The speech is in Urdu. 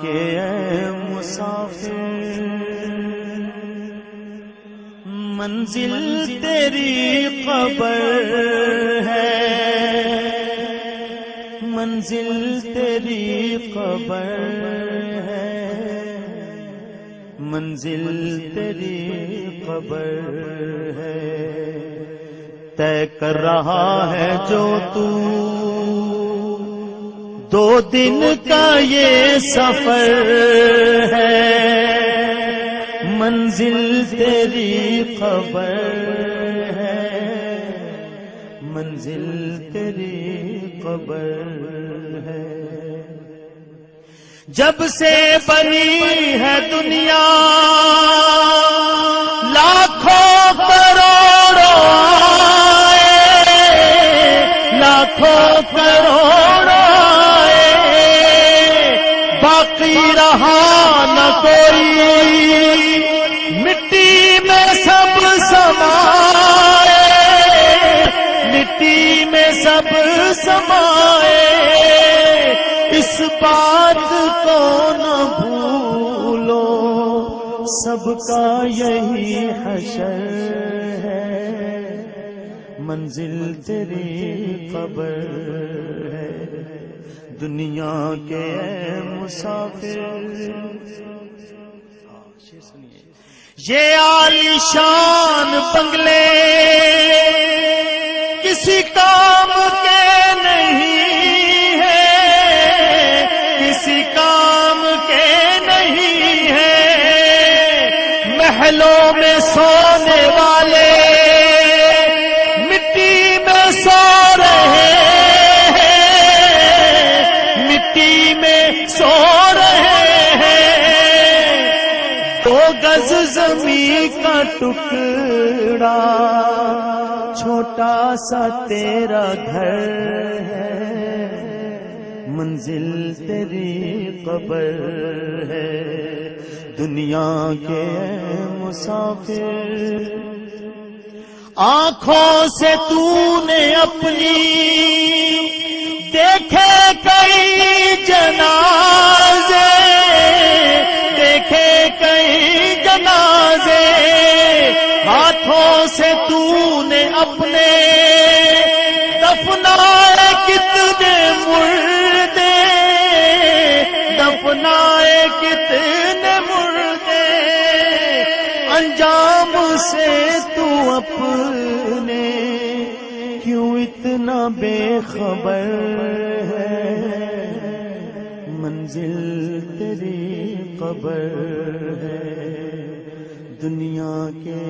کے اے مسافر منزل تیری قبر ہے، منزل تیری قبر ہے، منزل تیری قبر ہے۔ طے کر رہا ہے جو تو 2 دن کا یہ سفر ہے، منزل تیری قبر ہے، منزل تیری قبر ہے۔ جب سے بنی ہے دنیا لاکھوں کروڑوں آئے، لاکھوں کروڑوں آئے، باقی رہا نہ کوئی، مٹی میں سب سمائے، مٹی میں سب سمائے۔ اس بات کو نہ بھولو، سب کا یہی حشر ہے، منزل تیری قبر ہے۔ دنیا کے اے مسافر یہ عالیشان بنگلے کسی کام کے نہیں ہے، کسی کام کے نہیں ہے۔ محلوں میں سونے والے مٹی میں سو رہے ہیں، مٹی میں سو رہے ہیں۔ 2 گز زمین کا ٹکڑا چھوٹا سا تیرا گھر ہے، منزل تیری قبر ہے۔ دنیا کے مسافر آنکھوں سے تو نے اپنی دیکھے کئی جنازے، دیکھے کئی جنازے، ہاتھوں سے تو نے اپنے دفنائے کتنے مردے، دفنائے کتنے مردے۔ انجام سے تو اپنے کیوں اتنا بے خبر ہے، منزل تیری قبر ہے۔ دنیا کے